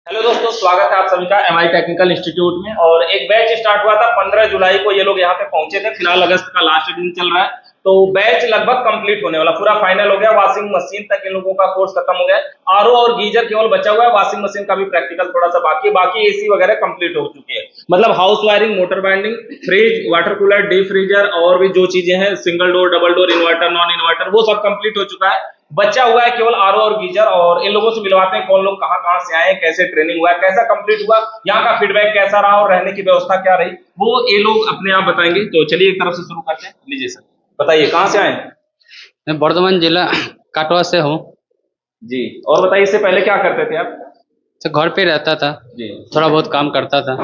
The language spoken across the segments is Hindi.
हेलो दोस्तों, स्वागत है आप सभी का एमआई टेक्निकल इंस्टीट्यूट में। और एक बैच स्टार्ट हुआ था 15 जुलाई को, ये लोग यहाँ पे पहुंचे थे। फिलहाल अगस्त का लास्ट दिन चल रहा है, तो बैच लगभग कंप्लीट होने वाला, पूरा फाइनल हो गया। वॉशिंग मशीन तक इन लोगों का कोर्स खत्म हो गया है। आरओ और गीजर केवल बचा हुआ है, वॉशिंग मशीन का भी प्रैक्टिकल थोड़ा सा बाकी है। बाकी एसी वगैरह कंप्लीट हो चुके हैं, मतलब house wiring, motor binding, fridge, water cooler, deep freezer और भी जो चीजें हैं, single door, double door, inverter, non inverter, वो सब कंप्लीट हो चुका है। बचा हुआ है केवल आरओ और गीजर। और इन लोगों से मिलवाते हैं, कौन लोग कहाँ कहाँ से आए, कैसे ट्रेनिंग हुआ, कैसा कंप्लीट हुआ, यहाँ का फीडबैक कैसा रहा और रहने की व्यवस्था क्या रही, वो ये लोग अपने आप बताएंगे। तो चलिए एक तरफ से शुरू करते हैं। लीजिए सर, बताइए कहाँ से आए? मैं बर्धमान जिला काटवा से हूँ। जी, और बताइए इससे पहले क्या करते थे आप? तो घर पे रहता था, जी, थोड़ा बहुत काम करता था।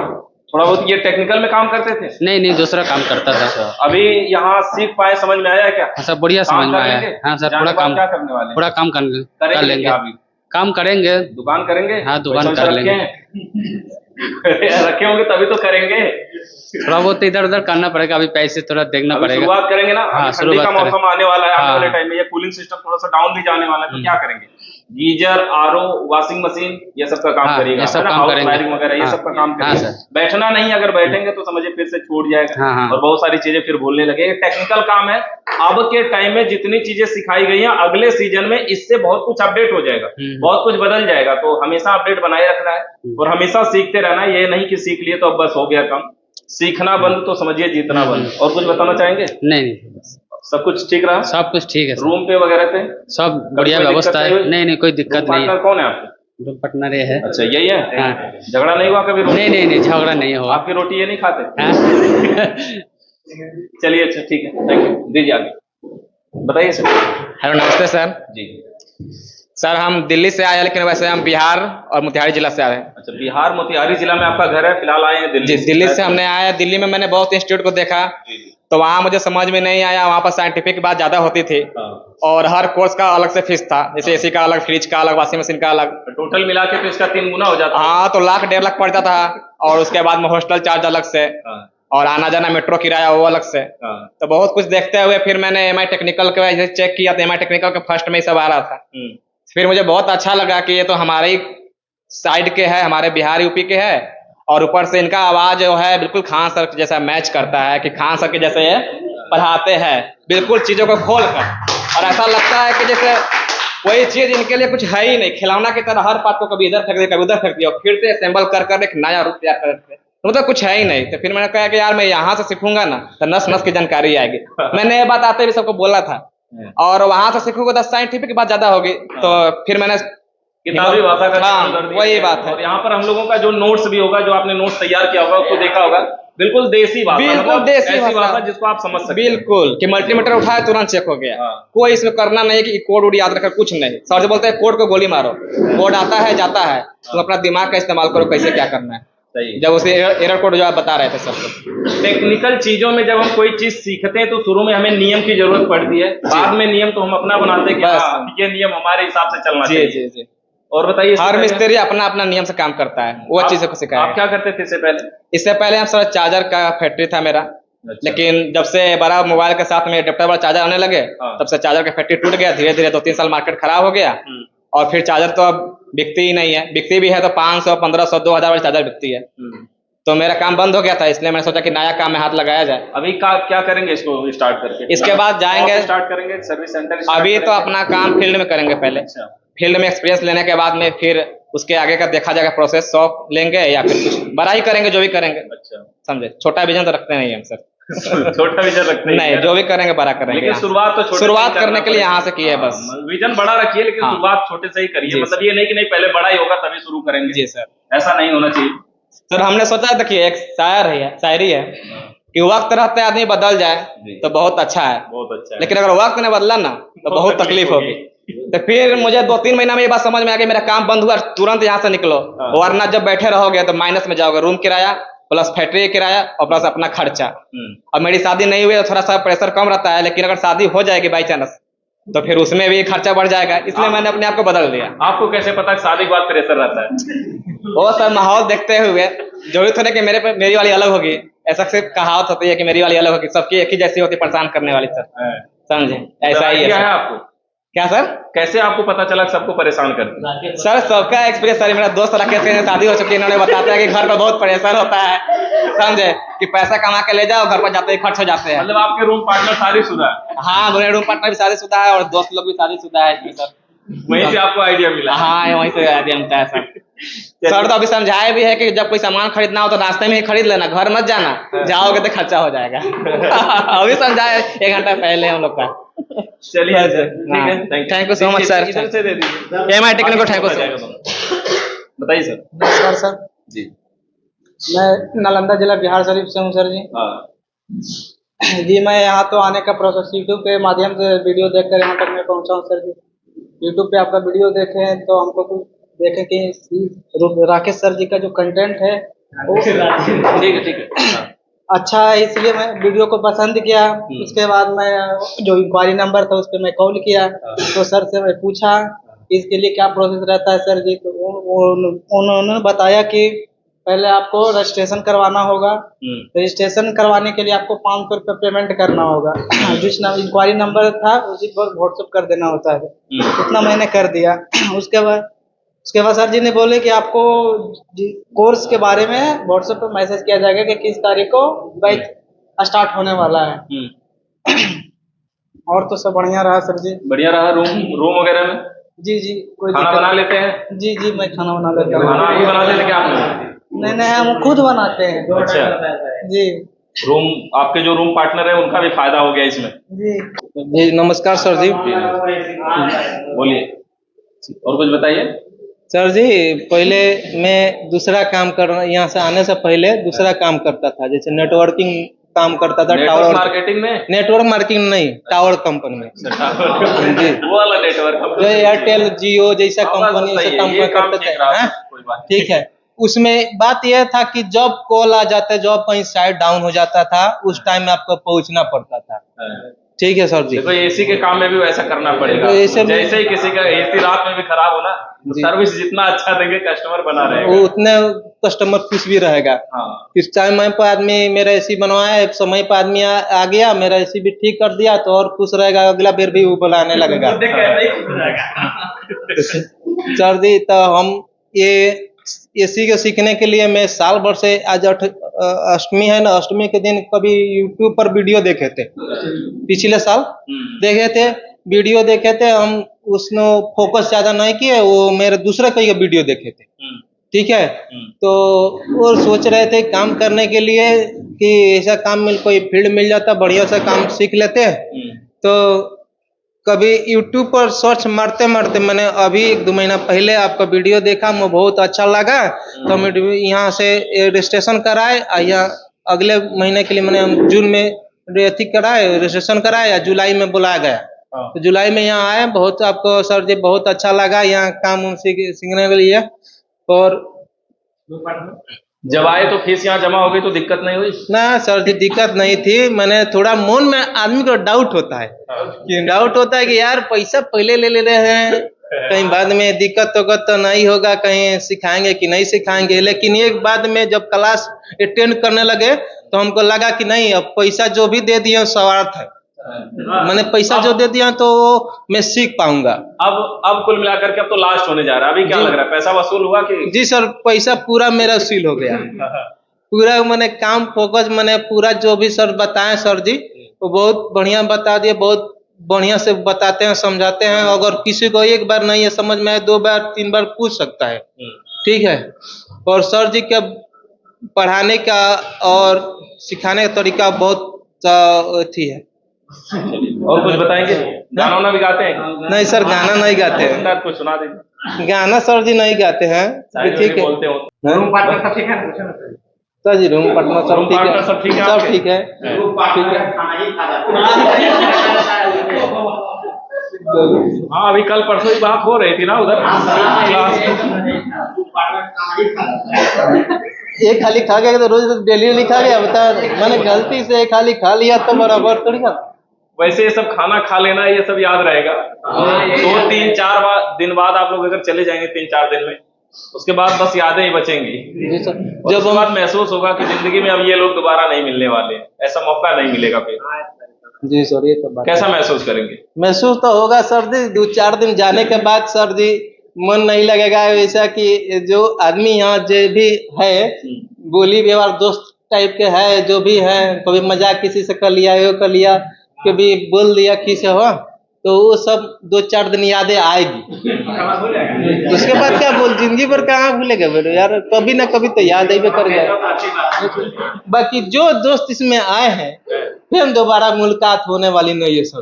थोड़ा बहुत ये टेक्निकल में काम करते थे? नहीं नहीं, दूसरा काम करता था। अच्छा, अभी यहाँ सीख पाए, समझ में आया क्या? हाँ सर, बढ़िया काम समझ में कर आया। लेंगे? हाँ सर, जाने पूरा के बाद काम, क्या करने वाले हैं? पूरा काम कर करेंगे लेंगे। क्या अभी? काम करेंगे। दुकान करेंगे? हाँ, दुकान पैसा कर रखे लेंगे। हैं? रखे होंगे तभी तो करेंगे। थोड़ा बहुत इधर उधर करना पड़ेगा, अभी पैसे थोड़ा देखना अभी पड़ेगा। शुरुआत करेंगे ना, हाँ, अभी ठंडी का शुरुआत मौसम आने वाला है। आने वाले हाँ। टाइम में ये कूलिंग सिस्टम थोड़ा सा डाउन भी जाने वाला है, तो क्या करेंगे? गीजर, आरओ, वॉशिंग मशीन, ये सब का काम हाँ, करिएगा, ये सब है ना? काम हाउस करेंगे। वायरिंग वगैरह ये हाँ, सब का काम हाँ करिएगा। सर। बैठना नहीं, अगर बैठेंगे तो समझिए फिर से छूट जाएगा। हाँ, हाँ। और बहुत सारी चीजें फिर भूलने लगे। टेक्निकल काम है। अब के टाइम में जितनी चीजें सिखाई गई हैं, अगले सीजन में इससे बहुत कुछ अपडेट हो जाएगा, बहुत कुछ बदल जाएगा। तो हमेशा अपडेट बनाए रखना है और हमेशा सीखते रहना है। ये नहीं कि सीख लिए तो अब बस हो गया काम। सीखना बंद तो समझिए जीतना बंद। और कुछ बताना चाहेंगे? नहीं, सब कुछ ठीक रहा? सब कुछ ठीक है सर। रूम पे वगैरह पे सब बढ़िया व्यवस्था है। नहीं नहीं, कोई दिक्कत नहीं है। पार्टनर कौन है आपके? जो पार्टनर ये है। अच्छा, यही है? हाँ। झगड़ा नहीं हुआ कभी? नहीं नहीं नहीं, झगड़ा नहीं हुआ। आपकी रोटी ये नहीं खाते? हाँ। चलिए, अच्छा ठीक है, थैंक यू। दीजिए आगे, बताइए सर। हेलो, नमस्ते सर। जी सर, हम दिल्ली से आए हैं, लेकिन वैसे हम बिहार और मोतिहारी जिला से आए हैं। अच्छा, बिहार मोतिहारी जिला में आपका घर है, फिलहाल आए हैं दिल्ली? जी, दिल्ली से हमने आया। दिल्ली में मैंने बहुत इंस्टीट्यूट को देखा, जी जी। तो वहाँ मुझे समझ में नहीं आया। वहाँ पर साइंटिफिक की बात ज़्यादा होती थी हाँ। और हर कोर्स का अलग से फीस था, जैसे एसी का अलग, फ्रिज का अलग, वॉशिंग मशीन का अलग। तो टोटल मिला के तो इसका 3 गुना हो जाता है। हाँ, तो लाख 1.5 लाख पड़ता था। और उसके बाद में हॉस्टल चार्ज अलग से, हाँ, और आना जाना मेट्रो किराया वो अलग से। हाँ। तो बहुत कुछ देखते हुए फिर मैंने एमआई टेक्निकल के वजह से चेक किया, तो एमआई टेक्निकल के फर्स्ट में ही सब आ रहा था। फिर मुझे बहुत अच्छा लगा कि ये तो हमारे ही साइड के है, हमारे बिहार यूपी के है। और ऊपर से इनका आवाज जो है बिल्कुल खान सर जैसा मैच करता है, कि खान सर के जैसे ये पढ़ाते हैं, बिल्कुल चीजों को खोल कर। और ऐसा लगता है कि जैसे कोई चीज इनके लिए कुछ है ही नहीं, खिलौना की तरह हर बात को कभी इधर फेंक दिया, कभी उधर फेंक दिया, और फिर से असेंबल कर कर एक नया रूप तैयार करते, तो मतलब कुछ है ही नहीं। तो फिर मैंने कहा कि यार मैं यहाँ से सीखूंगा ना, तो नस नस की जानकारी आएगी। मैंने ये बात आते भी सबको बोला था, और वहां से सीखूंगा तो साइंटिफिक की बात ज्यादा होगी। तो फिर मैंने किताबी भाषा का चयन कर दिया। वही बात है। और यहाँ पर हम लोगों का जो नोट्स भी होगा, जो आपने नोट्स तैयार किया होगा, उसको देखा होगा, बिल्कुल देसी भाषा, बिल्कुल मतलब देसी ऐसी भाषा भाषा जिसको आप समझ सकते हैं। बिल्कुल, कि मल्टीमीटर उठाए तुरंत चेक हो गया। हाँ। कोई इसमें करना नहीं कि कोड वोड याद रखकर, कुछ नहीं। सर जो बोलते हैं कोड को गोली मारो, कोड आता है जाता है, तुम अपना दिमाग का इस्तेमाल करो, कैसे क्या करना है। सही। जब उसे एरर कोड जो आप बता रहे थे सबको, टेक्निकल चीजों में जब हम कोई चीज सीखते हैं तो शुरू में हमें नियम की जरूरत पड़ती है, बाद में नियम तो हम अपना बनाते हैं कि बस। हाँ, ये नियम हमारे हिसाब से चलना जी चाहिए। जी जी। और बताइए, इससे हर पहले मिस्त्री अपना अपना नियम से काम करता है, वो चीजों को आप सिखाया। क्या करते थे इससे पहले? इससे पहले हम सर चार्जर का फैक्ट्री था मेरा। अच्छा। लेकिन जब से बड़ा मोबाइल के साथ में एडेप्टर चार्जर आने लगे, हाँ। तब से चार्जर का फैक्ट्री टूट गया। धीरे धीरे 2-3 साल मार्केट खराब हो गया, और फिर चार्जर तो अब बिकती ही नहीं है। बिकती भी है तो 500, 1500, 2000 वाली चार्जर बिकती है। तो मेरा काम बंद हो गया था, इसलिए मैंने सोचा कि नया काम में हाथ लगाया जाए। अभी क्या करेंगे इसको स्टार्ट करके? इसके बाद जाएंगे, स्टार्ट करेंगे सर्विस सेंटर? अभी तो अपना काम फील्ड में करेंगे पहले। अच्छा। फील्ड में एक्सपीरियंस लेने के बाद में फिर उसके आगे का देखा जाएगा, प्रोसेस शॉप लेंगे या फिर कुछ बड़ा ही करेंगे, जो भी करेंगे। अच्छा, समझे, छोटा विजन तो रखते नहीं हम सर। छोटा विजन रखते नहीं, जो भी करेंगे बड़ा करेंगे। लेकिन शुरुआत तो छोटे शुरुआत से करने के लिए करना यहाँ से किए पड़ेगा। बस। विजन बड़ा रखिए, लेकिन हाँ। शुरुआत छोटे से ही करिए। जी मतलब ये नहीं कि नहीं पहले बड़ा ही होगा तभी शुरू करेंगे। जी सर। ऐसा नहीं होना चाहिए। सर हमने सोचा, देखिए एक शायरी है कि वक्त रहते आदमी बदल जाए तो बहुत अच्छा है, बहुत अच्छा है। लेकिन अगर वक्त ने बदला ना तो बहुत तकलीफ होगी। तो फिर मुझे 2-3 महीना में ये बात समझ में आ गई, मेरा काम बंद हुआ, तुरंत यहाँ से निकलो, वरना जब बैठे रहोगे तो माइनस में जाओगे। रूम किराया प्लस फैक्ट्री किराया और प्लस अपना खर्चा। अब मेरी शादी नहीं हुई तो थोड़ा सा प्रेशर कम रहता है, लेकिन अगर शादी हो जाएगी बाई चांस तो फिर उसमें भी खर्चा बढ़ जाएगा, इसलिए मैंने अपने आप को बदल दिया। आपको कैसे पता कि शादी के बाद प्रेशर रहता है? वो सर माहौल देखते हुए, जरूरत होने कि मेरी वाली अलग होगी, ऐसा सिर्फ कहावत होती है कि मेरी वाली अलग होगी, सबकी एक ही जैसी होती, परेशान करने वाली सर। समझे, ऐसा ही आइडिया है है आपको? क्या सर? कैसे आपको पता चला कि सबको परेशान करते हैं? सर सबका एक्सपीरियंस, सर मेरा दोस्त राकेश के शादी हो चुकी है, इन्होंने बताते हैं कि घर पर बहुत परेशान होता है, समझे, कि पैसा कमा के ले जाओ, घर पर जाते ही खर्च हो जाते हैं। मतलब आपके रूम पार्टनर शादीशुदा है? हाँ, मेरे रूम पार्टनर भी शादीशुदा है और दोस्त लोग भी शादीशुदा है इसमें सर। वहीं से आपको आइडिया मिला? हाँ, वहीं से आइडिया मिलता है सर। सर तो अभी समझाए भी है कि जब कोई सामान खरीदना हो तो रास्ते में ही खरीद लेना, घर मत जाना, जाओगे तो खर्चा हो जाएगा। अभी समझाए 1 घंटा पहले हम लोग का। चलिए सर, ठीक है, thank you so much sir. इधर से दे दीजिए। MI टेक्निकल को थैंक यू सर। बताइए सर। नमस्कार सर, जी। मैं नालंदा जिला बिहार शरीफ से हूँ सर जी। हाँ। जी, मैं यहाँ तो आने का प्रोसेस यूट्यूब के माध्यम से वीडियो देखकर यहाँ तक मैं पहुँचा हूँ सर जी। यूट्यूब पे आपका वीडियो देखे हैं तो हमको कुछ देखें कि राकेश सर जी का जो कंटेंट है वो ठीक है। अच्छा है, इसलिए मैं वीडियो को पसंद किया। उसके बाद मैं जो इंक्वायरी नंबर था उस पर मैं कॉल किया, तो सर से मैं पूछा इसके लिए क्या प्रोसेस रहता है सर जी। तो उन्होंने बताया कि पहले आपको रजिस्ट्रेशन करवाना होगा। रजिस्ट्रेशन करवाने के लिए आपको 500 रुपये पेमेंट करना होगा। जिस इंक्वायरी नंबर था उसी पर व्हाट्सएप कर देना होता है। इतना मैंने कर दिया। उसके बाद सर जी ने बोले कि आपको कोर्स के बारे में व्हाट्सएप पर मैसेज किया जाएगा कि किस तारीख को बैच स्टार्ट होने वाला है। और तो सब बढ़िया रहा सर जी। बढ़िया रहा। रूम वगैरह में? जी, कोई खाना बना लेते हैं? जी, मैं खाना बना लेता हूँ। खाना ही बना लेते क्या आप? नहीं, हम खुद बनाते हैं। अच्छा जी। रूम, आपके जो रूम पार्टनर है उनका भी फायदा हो गया इसमें? जी, नमस्कार सर जी। बोलिए और कुछ बताइए सर जी, पहले मैं दूसरा काम कर रहा, यहाँ से आने से पहले दूसरा काम करता था, जैसे नेटवर्किंग काम करता था। नेटवर्क मार्केटिंग में? नेटवर्क मार्केटिंग नहीं, टावर कंपनी में। जी, वो वाला नेटवर्क, जो एयरटेल जियो जैसा कंपनी से काम करते थे। ठीक है, उसमें बात यह था कि जब कॉल आ जाता है, जब कहीं साइट डाउन हो जाता था, उस टाइम में आपको पहुंचना पड़ता था। ठीक है सर जी। देखो एसी के काम में भी वैसा करना पड़ेगा। तो जैसे ही किसी का एसी रात में भी खराब हो ना, तो सर्विस जितना अच्छा देंगे कस्टमर बना रहेगा, वो उतने कस्टमर खुश भी रहेगा। हाँ। इस समय पर आदमी मेरा एसी बनवाया, एक समय पर आदमी आ गया, मेरा एसी भी ठीक कर दिया तो और खुश रहेगा, अगला बेर भी वो बुलाने लगेगा। सर जी, तो हम ये एसी को सीखने के लिए मैं साल भर से, आज अष्टमी है ना, अष्टमी के दिन कभी यूट्यूब पर वीडियो देखे थे, पिछले साल देखे थे, वीडियो देखे थे। हम उसमें फोकस ज्यादा नहीं किए, वो मेरे दूसरे कई वीडियो देखे थे। ठीक है, तो वो सोच रहे थे काम करने के लिए कि ऐसा काम कोई फील्ड मिल जाता, बढ़िया सा काम सीख लेते। तो कभी YouTube पर सर्च मारते मारते मैंने अभी 1-2 महीना पहले आपका वीडियो देखा, मुझे बहुत अच्छा लगा, तो मैं यहाँ से रजिस्ट्रेशन कराए। या अगले महीने के लिए मैंने जून में रजिस्ट्रेशन कराया, जुलाई में बुलाया गया। तो जुलाई में यहाँ आए, बहुत आपको सर जी बहुत अच्छा लगा यहाँ काम सीखने के लिए। और जब आए तो फीस यहाँ जमा हो गई तो दिक्कत नहीं हुई? ना सर जी, दिक्कत नहीं थी। मैंने थोड़ा मन में आदमी को डाउट होता है कि यार पैसा पहले ले रहे हैं, कहीं बाद में दिक्कत होगा तो नहीं होगा, कहीं सिखाएंगे कि नहीं सिखाएंगे। लेकिन एक बाद में जब क्लास अटेंड करने लगे तो हमको लगा कि नहीं, अब पैसा जो भी दे दिया स्वार्थ है। मैंने पैसा जो दे दिया तो मैं सीख पाऊंगा। अब कुल मिलाकर के अब तो लास्ट होने जा रहा है, अभी क्या लग रहा है, पैसा वसूल हुआ कि? जी सर, पैसा पूरा मेरा वसूल हो गया। पूरा मैंने काम फोकस, मैंने पूरा जो भी सर बताए सर जी, वो बहुत बढ़िया बता दिए, बहुत बढ़िया से बताते हैं, समझाते हैं। अगर किसी को एक बार नहीं है समझ में आए, 2 बार 3 बार पूछ सकता है। ठीक है, और सर जी का पढ़ाने का और सिखाने का तरीका बहुत अच्छी है। और कुछ बताएंगे? गाना वाना भी गाते हैं? नहीं सर, गाना नहीं गाते हैं। कुछ सुना दीजिए। गाना सर जी नहीं गाते हैं। ठीक है, बोलते हो? रूम पार्टनर सब ठीक है सर जी? रूम पार्टनर सब ठीक है, सब ठीक है, सब ठीक है। हाँ, अभी कल परसों ही बात हो रही थी ना उधर क्लास। एक खाली खा गया तो रोज डेली खा गया, बता। मैंने गलती से एक खाली खा लिया तो बराबर थोड़ी खा। वैसे ये सब खाना खा लेना, ये सब याद रहेगा। 2-3-4 दिन बाद आप लोग अगर चले जाएंगे, 3-4 दिन में, उसके बाद बस यादें ही बचेंगी। जब उसके बाद महसूस होगा कि जिंदगी में अब ये लोग दोबारा नहीं मिलने वाले, ऐसा मौका नहीं मिलेगा फिर। जी सर, ये तो बात कैसा महसूस करेंगे? महसूस तो होगा सर जी, 2-4 दिन जाने के बाद सर जी मन नहीं लगेगा वैसा कि जो आदमी यहाँ जो भी है बोली व्यवहार दोस्त टाइप के है, जो भी है कभी मजाक किसी से कर लिया, यो कर लिया, कभी बोल दिया किसी हो, तो वो सब 2-4 दिन यादें आएगी। उसके बाद क्या बोल, जिंदगी भर कहाँ भूलेगा बेटे यार, कभी ना कभी तो याद आएगा करेगा। बाकी जो दोस्त इसमें आए हैं फिर दोबारा मुलाकात होने वाली नहीं है सर।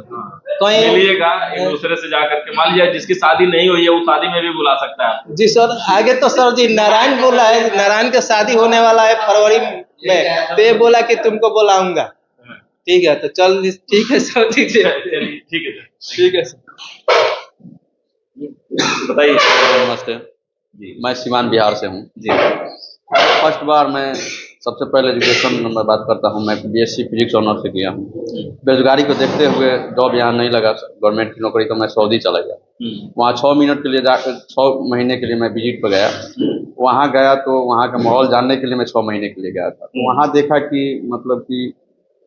कहीं मिलिएगा एक दूसरे से जाकर के, मान लीजिए जिसकी शादी नहीं हुई है वो शादी में भी बुला सकता है। जी सर, आगे तो सर जी नारायण बोला है, नारायण का शादी होने वाला है फरवरी में, तो ये बोला कि तुमको बुलाऊंगा। ठीक है, तो चल ठीक है सर जी। चलिए ठीक है सर। ठीक है सर, बताइए। नमस्ते जी मैं सीवान बिहार से हूँ। जी फर्स्ट बार मैं सबसे पहले एजुकेशन में बात करता हूँ, मैं बीएससी फिजिक्स ऑनर से किया हूँ। बेरोजगारी को देखते हुए जॉब यहाँ नहीं लगा गवर्नमेंट की नौकरी, तो मैं सऊदी चला गया। वहाँ 6 मिनट के लिए 6 महीने के लिए मैं विजिट पर गया। वहाँ गया तो वहाँ का माहौल जानने के लिए मैं 6 महीने के लिए गया था। तो वहाँ देखा कि मतलब कि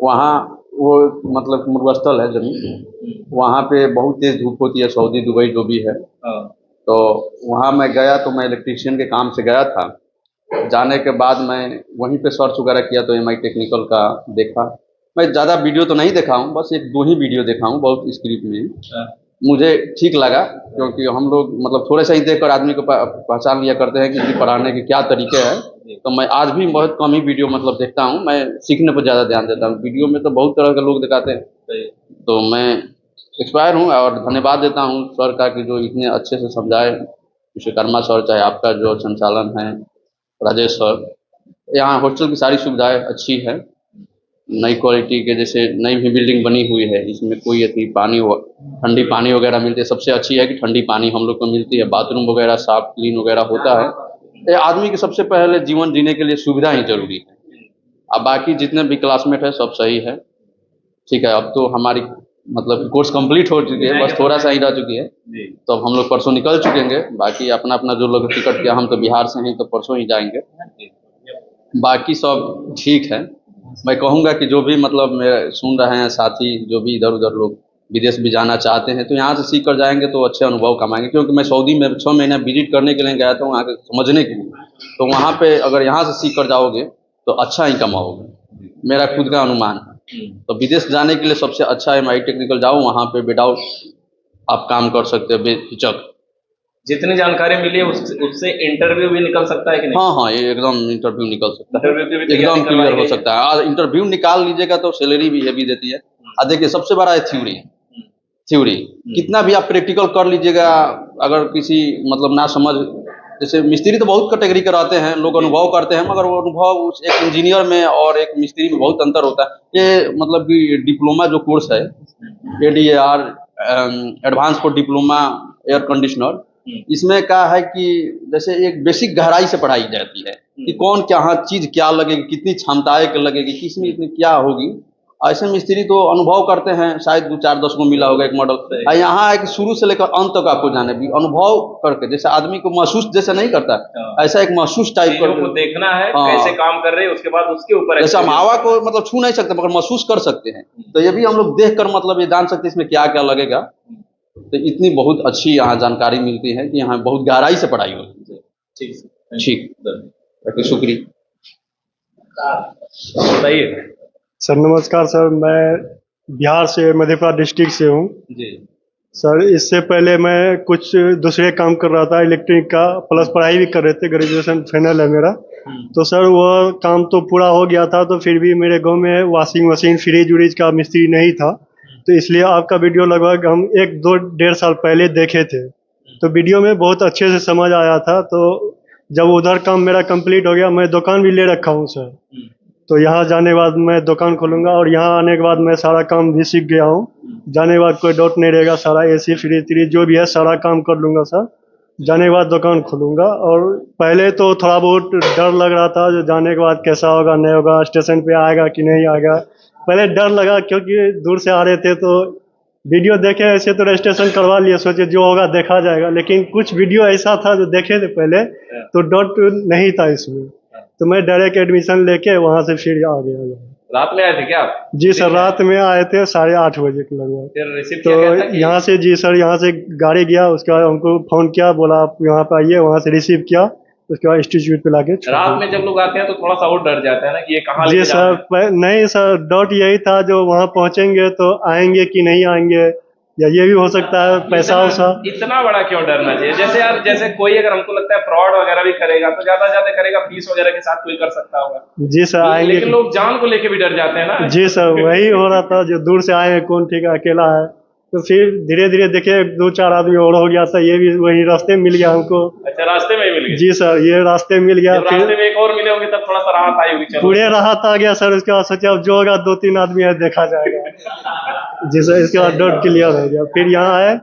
वहाँ वो मतलब मरुस्थल है जमीन, वहाँ पे बहुत तेज धूप होती है, सऊदी दुबई जो भी है। तो वहाँ मैं गया तो मैं इलेक्ट्रीशियन के काम से गया था। जाने के बाद मैं वहीं पे सर्च वगैरह किया तो एमआई टेक्निकल का देखा। मैं ज़्यादा वीडियो तो नहीं देखा हूँ, बस 1-2 ही वीडियो देखा हूँ, बहुत स्क्रिप्ट में मुझे ठीक लगा, क्योंकि हम लोग मतलब थोड़े से ही देखकर आदमी को पहचान लिया करते हैं कि पढ़ाने के क्या तरीके हैं। तो मैं आज भी बहुत कम ही वीडियो मतलब देखता हूँ, मैं सीखने पर ज़्यादा ध्यान देता हूँ। वीडियो में तो बहुत तरह के लोग दिखाते हैं, तो मैं एक्सपायर हूँ और धन्यवाद देता हूँ सर का कि जो इतने अच्छे से समझाए, विश्वकर्मा सर, चाहे आपका जो संचालन है राजेश सर। यहाँ हॉस्टल की सारी सुविधाएं अच्छी है, नई क्वालिटी के, जैसे नई भी बिल्डिंग बनी हुई है, इसमें कोई अति पानी ठंडी पानी वगैरह मिलती है। सबसे अच्छी है कि ठंडी पानी हम लोग को मिलती है, बाथरूम वगैरह साफ क्लीन वगैरह होता है। ये आदमी के सबसे पहले जीवन जीने के लिए सुविधा ही जरूरी है। अब बाकी जितने भी क्लासमेट है सब सही है, ठीक है। अब तो हमारी मतलब कोर्स कंप्लीट हो चुकी है, बस थोड़ा सा ही रह चुकी है, तो अब हम लोग परसों निकल चुकेंगे। बाकी अपना अपना जो लोग टिकट किया, हम तो बिहार से हैं तो परसों ही जाएंगे। बाकी सब ठीक है। मैं कहूँगा कि जो भी मतलब मेरे सुन रहे हैं साथी, जो भी इधर उधर लोग विदेश भी जाना चाहते हैं, तो यहाँ से सीख कर जाएंगे तो अच्छे अनुभव कमाएंगे। क्योंकि मैं सऊदी में 6 महीना विजिट करने के लिए गया था, वहाँ के समझने के लिए। तो वहाँ पे अगर यहाँ से सीख कर जाओगे तो अच्छा ही कमाओगे, मेरा खुद का अनुमान है। तो विदेश जाने के लिए सबसे अच्छा एमआई टेक्निकल जाओ, वहाँ पे विदाउट आप काम कर सकते हो बेहिचक। जितनी जानकारी मिली है उससे इंटरव्यू भी निकल सकता है कि नहीं? हाँ, ये एकदम इंटरव्यू निकल सकता है, इंटरव्यू की भी एकदम क्लियर हो सकता है। और इंटरव्यू निकाल लीजिएगा तो सैलरी भी हेवी देती है। और देखिए सबसे बड़ा है थ्योरी। कितना भी आप प्रैक्टिकल कर लीजिएगा, अगर किसी मतलब ना समझ, जैसे मिस्त्री तो बहुत कैटेगरी के रहते हैं, लोग अनुभव करते हैं, मगर वो अनुभव उस एक इंजीनियर में और एक मिस्त्री में बहुत अंतर होता है। ये मतलब कि डिप्लोमा जो कोर्स है ADAR, advance for diploma air conditioner, इसमें क्या है कि जैसे एक बेसिक गहराई से पढ़ाई जाती है कि कौन क्या चीज क्या लगेगी, कितनी क्षमताएं लगेगी, किसमें इतनी क्या होगी। ऐसे मिस्त्री तो अनुभव करते हैं, शायद 2-4-10 को मिला होगा एक मॉडल। यहाँ एक शुरू से लेकर अंत तक आपको जाने भी अनुभव करके, जैसे आदमी को महसूस जैसे नहीं करता, ऐसा एक महसूस टाइप को देखना है कैसे काम कर रहे हैं, उसके बाद उसके ऊपर जैसे हम हवा को मतलब छू नहीं सकते मगर महसूस कर सकते हैं, तो ये भी हम लोग देख कर मतलब ये जान सकते हैं इसमें क्या क्या लगेगा। तो इतनी बहुत अच्छी यहाँ जानकारी मिलती है कि यहाँ बहुत गहराई से पढ़ाई होती है। ठीक, शुक्रिया। बताइए सर। नमस्कार सर, मैं बिहार से मधेपुरा डिस्ट्रिक्ट से हूँ जी। सर। इससे पहले मैं कुछ दूसरे काम कर रहा था इलेक्ट्रिक का, प्लस पढ़ाई भी कर रहे थे, ग्रेजुएशन फाइनल है मेरा। तो सर वो काम तो पूरा हो गया था, तो फिर भी मेरे गांव में वॉशिंग मशीन फ्रिज व्रिज का मिस्त्री नहीं था, तो इसलिए आपका वीडियो लगभग हम 1-2-1.5 साल पहले देखे थे। तो वीडियो में बहुत अच्छे से समझ आया था। तो जब उधर काम मेरा कंप्लीट हो गया, मैं दुकान भी ले रखा हूँ सर। तो यहाँ जाने के बाद मैं दुकान खोलूँगा, और यहाँ आने के बाद मैं सारा काम भी सीख गया हूँ। जाने के बाद कोई डाउट नहीं रहेगा, सारा AC फ्रिज जो भी है सारा काम कर लूँगा सर। जाने के बाद दुकान खोलूँगा। और पहले तो थोड़ा बहुत डर लग रहा था, जो जाने के बाद कैसा होगा नहीं होगा, स्टेशन पे आएगा कि नहीं आएगा। पहले डर लगा क्योंकि दूर से आ रहे थे, तो वीडियो देखे ऐसे तो रजिस्ट्रेशन करवा लिए, सोचे जो होगा देखा जाएगा। लेकिन कुछ वीडियो ऐसा था जो देखे थे पहले, तो डाउट नहीं था इसमें, तो मैं डायरेक्ट एडमिशन लेके वहाँ से फिर आ गया। रात में आए थे क्या आप? जी सर, रात में आए थे 8:30 बजे के लगभग। फिर रिसीव तो किया गया था कि- यहाँ से, जी सर, यहाँ से गाड़ी गया, उसके बाद हमको फोन किया, बोला आप यहाँ पे आइए, वहाँ से रिसीव किया, उसके बाद इंस्टीट्यूट पे लाके छोड़ रात दिया। में जब लोग आते हैं तो थोड़ा सा और डर जाता है ना कि ये कहाँ जी लेके जा रहे सर, हैं। नहीं सर, डाउट यही था जो वहाँ पहुँचेंगे तो आएंगे कि नहीं आएंगे, या ये भी हो सकता है पैसा वैसा। इतना बड़ा क्यों डरना चाहिए? जैसे यार, जैसे कोई अगर हमको लगता है फ्रॉड वगैरह भी करेगा तो ज्यादा ज्यादा करेगा, फीस वगैरह के साथ कोई कर सकता होगा। जी सर, आएंगे। लेकिन लोग जान को लेके भी डर जाते हैं ना। जी सर, वही हो रहा था, जो दूर से आए हैं, कौन ठीक है, अकेला है। तो फिर धीरे धीरे देखे 2-4 आदमी और हो गया था, ये भी वही रास्ते में मिल गया हमको। अच्छा, रास्ते में ही मिल गए? जी सर, ये रास्ते में मिल गया। जब रास्ते में एक और मिले होंगे तब थोड़ा सा राहत आई होगी। चलो, पूरे राहत आ गया सर। उसके बाद सोचे अब जो होगा 2-3 आदमी है, देखा जाएगा। जी सर, इसके बाद डाउट क्लियर हो गया। फिर यहाँ आए,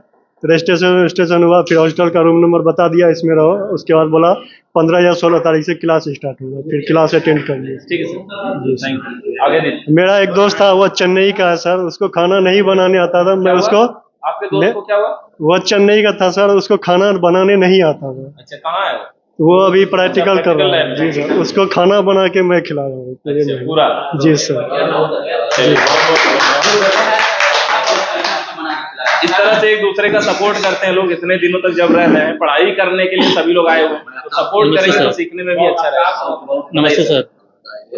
रजिस्ट्रेशन हुआ, फिर हॉस्टल का रूम नंबर बता दिया, इसमें रहो। उसके बाद बोला 15 या 16 तारीख से क्लास स्टार्ट होगा, फिर क्लास अटेंड कर लिया। ठीक है सर, जी थैंक यू। आगे दीजिए। मेरा एक दोस्त था, वो चेन्नई का है सर, उसको खाना नहीं बनाने आता था। मैं उसको, आपके दोस्त को क्या हुआ? वो चेन्नई का था सर, उसको खाना बनाने नहीं आता था। अच्छा, कहाँ है वो? वो अभी प्रैक्टिकल कर रहा है। लैब जी में। सर, उसको खाना बना के मैं खिला रहा हूँ पूरे अच्छा, महीने। पूरा? जी सर। इस तरह से एक दूसरे का सपोर्ट करते हैं लोग। इतने दिनों तक जब रह रहे हैं, पढ़ाई करने के लिए सभी लोग आए हुए हैं, तो सपोर्ट करेंगे तो सीखने में भी अच्छा रहेगा। नमस्ते सर।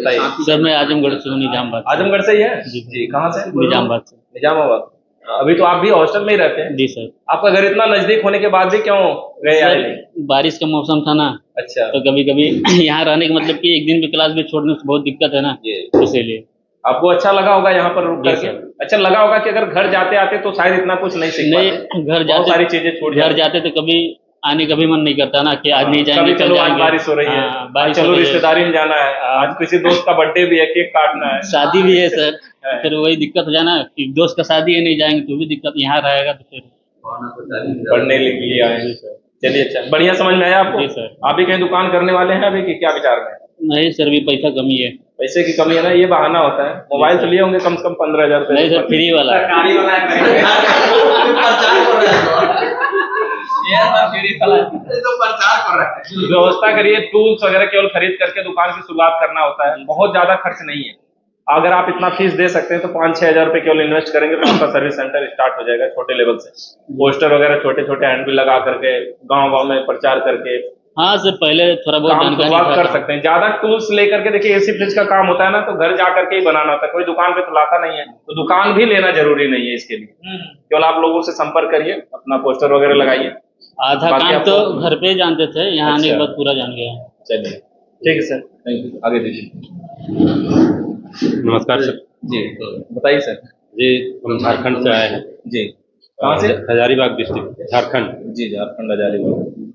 बताइए। सर मैं आजमगढ़ से हूँ, निजामबाद से। आजमगढ़ से ही है? जी। जी, कहाँ से? निजामबाद से। निजामाबाद। अभी तो आप भी हॉस्टल में ही रहते हैं? जी सर। आपका घर इतना नजदीक होने के बाद भी क्यों गए आए नहीं? सर बारिश का मौसम था ना, अच्छा, तो कभी कभी यहाँ रहने का मतलब कि एक दिन भी क्लास भी छोड़ने से बहुत दिक्कत है ना, ये इसीलिए। आपको अच्छा लगा होगा यहाँ पर रुक जी करके? सर। अच्छा लगा होगा कि अगर घर जाते आते तो शायद इतना कुछ नहीं सीख पाते। नहीं, घर बहुत सारी जाते, चीजें छूट घर जाती। जाते तो कभी आने का भी मन नहीं करता ना, कि आज नहीं जाएंगे, कभी कल चलो आज जाएंगे। बारिश हो रही है, हाँ, बारिश चलो हो रही है। रिश्तेदारी में जाना है, आज किसी दोस्त का बर्थडे भी है, केक काटना है, शादी भी है सर, है। फिर वही दिक्कत हो जाना कि दोस्त का शादी है, नहीं जाएंगे तो भी दिक्कत, यहाँ रहेगा तो फिर। पढ़ने के लिए आए। चलिए, अच्छा, बढ़िया समझ में आया आपको? जी सर। आप भी कहीं दुकान करने वाले हैं अभी कि क्या विचार में है? नहीं सर, भी पैसा कमी है। पैसे की कमी है ना, ये बहाना होता है। मोबाइल तो लिए होंगे कम से कम 15,000 रुपए। नहीं सर, फ्री वाला है। व्यवस्था करिए, टूल्स वगैरह केवल खरीद करके दुकान की शुरुआत करना होता है, बहुत ज्यादा खर्च नहीं है। अगर आप इतना फीस दे सकते हैं तो 5-6 हजार रुपए केवल इन्वेस्ट करेंगे तो आपका सर्विस सेंटर स्टार्ट हो जाएगा छोटे लेवल से। पोस्टर वगैरह छोटे छोटे हैंडबिल लगा करके गांव गांव में प्रचार करके हाँ सर, पहले थोड़ा बहुत काम जानकारी शुरुआत कर था। सकते हैं। ज्यादा टूल्स लेकर के, देखिए एसी फ्रिज का काम होता है ना, तो घर जा करके ही बनाना होता है, कोई दुकान पे तो लाता नहीं है, तो दुकान भी लेना जरूरी नहीं है इसके लिए। केवल आप लोगों से संपर्क करिए, अपना पोस्टर वगैरह लगाइए। आधा बाकी काम तो आपको- घर पे ही जानते थे, यहाँ आने के अच्छा। बाद पूरा जान गया। चलिए, ठीक है सर, थैंक यू। आगे दीजिए। नमस्कार सर जी, बताइए सर। जी, हम झारखंड से आए हैं। जी, कहाँ से? हजारीबाग डिस्ट्रिक्ट, झारखंड। जी, झारखंड हजारीबाग।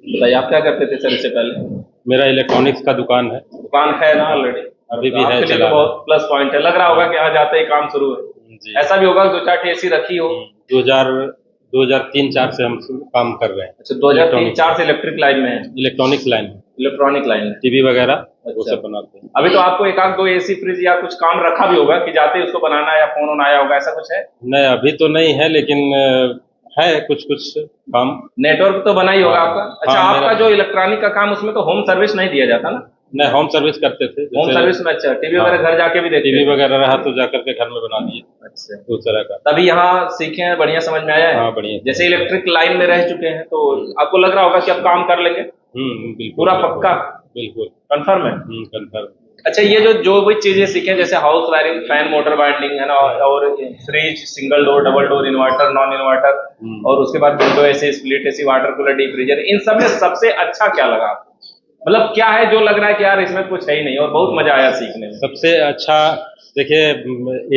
बताइए, आप क्या करते थे सर इससे पहले? मेरा इलेक्ट्रॉनिक्स का दुकान है। दुकान है ना ऑलरेडी? अभी भी है, आपके लिए चला तो बहुत प्लस पॉइंट है। लग रहा होगा कि यहाँ जाते ही काम शुरू है। जी। ऐसा भी होगा 2-4 एसी रखी हो? 2003-04 से हम काम कर रहे हैं। अच्छा, 2003-04 से इलेक्ट्रिक लाइन में है? इलेक्ट्रॉनिक्स लाइन, इलेक्ट्रॉनिक लाइन में। टीवी वगैरह वो अच्छा। सब बनाते हैं। अभी तो आपको एक आध 2 एसी फ्रिज या कुछ काम रखा भी होगा कि जाते ही उसको बनाना या फोन ऑन आया होगा, ऐसा कुछ है? नहीं, अभी तो नहीं है, लेकिन है कुछ कुछ काम। नेटवर्क तो बना ही होगा आपका। अच्छा, हाँ, आपका मेरा- जो इलेक्ट्रॉनिक का काम, उसमें तो होम सर्विस नहीं दिया जाता ना? नहीं, होम सर्विस करते थे। होम जैसे सर्विस में। अच्छा, टीवी वगैरह घर जाके भी देखते टीवी हैं? वगैरह रहा तो जाकर के घर में बना दिए, अच्छा, उस तरह का। तभी यहाँ सीखे हैं, बढ़िया समझ में आया है? हाँ, बढ़िया। जैसे इलेक्ट्रिक लाइन में रह चुके हैं तो आपको लग रहा होगा कि अब काम कर लेंगे? बिल्कुल। पूरा पक्का? बिल्कुल कंफर्म है? कंफर्म। अच्छा, ये जो भी चीजें सीखे, जैसे house wiring, fan motor winding है ना, और fridge, single door, double door, inverter, non inverter, और उसके बाद window AC, split AC, water cooler, deep freezer, इन सब में सबसे अच्छा क्या लगा आपको? मतलब क्या है जो लग रहा है कि यार इसमें कुछ है ही नहीं और बहुत मजा आया सीखने में? सबसे अच्छा, देखिए,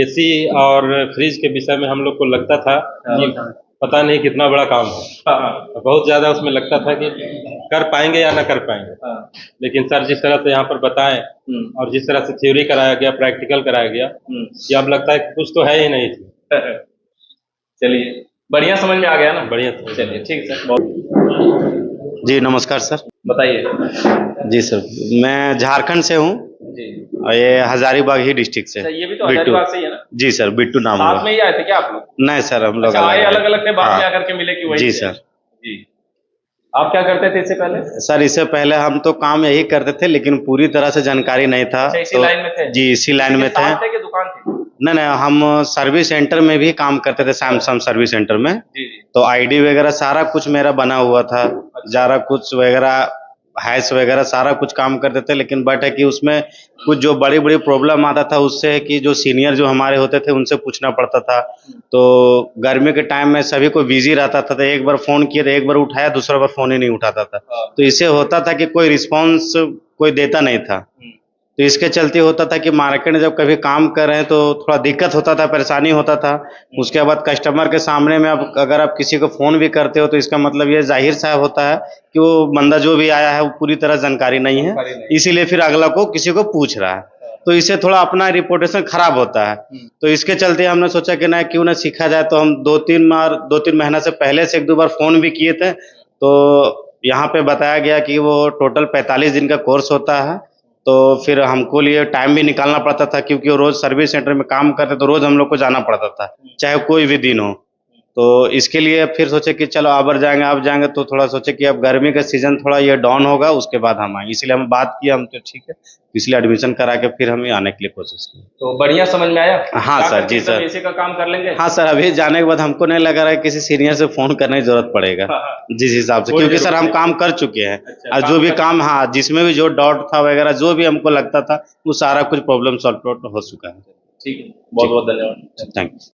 एसी और फ्रिज के विषय में हम लोग को लगता था कि पता नहीं कितना बड़ा काम है। हाँ, बहुत ज्यादा उसमें लगता था कि कर पाएंगे या ना कर पाएंगे। हाँ। लेकिन सर जिस तरह से यहाँ पर बताएं और जिस तरह से थ्योरी कराया गया, प्रैक्टिकल कराया गया, कि अब लगता है कि कुछ तो है ही नहीं। चलिए, बढ़िया समझ में आ गया ना? बढ़िया। चलिए, ठीक सर, बहुत जी नमस्कार सर। बताइए। जी सर, मैं झारखंड से हूँ जी, और ये हजारीबाग ही डिस्ट्रिक्ट से। अच्छा, ये भी तो बिट्टू। हजारीबाग से ही है ना? जी सर, बिट्टू नाम साथ हुआ। में ही आए थे क्या आप लोग? नहीं सर, हम लोग अच्छा, आए अलग अलग थे, बाद में हाँ। आकर के मिले कि वही जी थे? सर। जी, आप क्या करते थे इससे पहले? सर इससे पहले हम तो काम यही करते थे लेकिन पूरी तरह से जानकारी नहीं था। अच्छा, इसी तो लाइन में थे? जी इसी लाइन में थे। साथ थे कि दुकान थी? नहीं नहीं, हम सर्विस सेंटर में भी काम करते थे, सैमसंग सर्विस सेंटर में। जी जी। तो आईडी वगैरह सारा कुछ मेरा बना हुआ था, सारा कुछ वगैरह हैश वगैरह सारा कुछ काम करते थे। लेकिन बट है कि उसमें कुछ जो बड़ी बड़ी प्रॉब्लम आता था उससे है कि जो सीनियर जो हमारे होते थे उनसे पूछना पड़ता था। तो गर्मी के टाइम में सभी को बिजी रहता था, तो एक बार फोन किया तो एक बार उठाया, दूसरा बार फोन ही नहीं उठाता था। तो इससे होता था कि कोई रिस्पॉन्स कोई देता नहीं था। तो इसके चलते होता था कि मार्केट में जब कभी काम कर रहे हैं तो थोड़ा दिक्कत होता था, परेशानी होता था। उसके बाद कस्टमर के सामने में अब अगर आप किसी को फ़ोन भी करते हो तो इसका मतलब ये जाहिर सा होता है कि वो बंदा जो भी आया है वो पूरी तरह जानकारी नहीं है, इसीलिए फिर अगला को किसी को पूछ रहा है। तो इससे थोड़ा अपना रिपोर्टेशन खराब होता है। तो इसके चलते हमने सोचा कि ना क्यों ना सीखा जाए। तो हम 2-3 महीना से पहले से 1-2 बार फ़ोन भी किए थे। तो यहाँ पे बताया गया कि वो टोटल 45 दिन का कोर्स होता है। तो फिर हमको लिए टाइम भी निकालना पड़ता था क्योंकि वो रोज़ सर्विस सेंटर में काम करते तो रोज़ हम लोग को जाना पड़ता था, चाहे कोई भी दिन हो। तो इसके लिए फिर सोचे कि चलो अब जाएंगे तो थोड़ा सोचे कि अब गर्मी का सीज़न थोड़ा ये डाउन होगा उसके बाद हम आएंगे, इसलिए हम बात किया, हम तो ठीक है इसलिए एडमिशन करा के फिर हम आने के लिए कोशिश की। तो बढ़िया समझ में आया? हाँ क्या सर, करके जी सब सर। एसी का काम कर लेंगे? हाँ सर, अभी जाने के बाद हमको नहीं लग रहा है किसी सीनियर से फ़ोन करने की ज़रूरत पड़ेगा जिस हिसाब से, कोई क्योंकि सर जरूरत हम नहीं। काम कर चुके हैं। अच्छा, और जो काम भी कर- काम, हाँ, जिसमें भी जो डाउट था वगैरह जो भी हमको लगता था वो सारा कुछ प्रॉब्लम सॉल्व आउट हो चुका है। ठीक है, बहुत बहुत धन्यवाद। Thank you.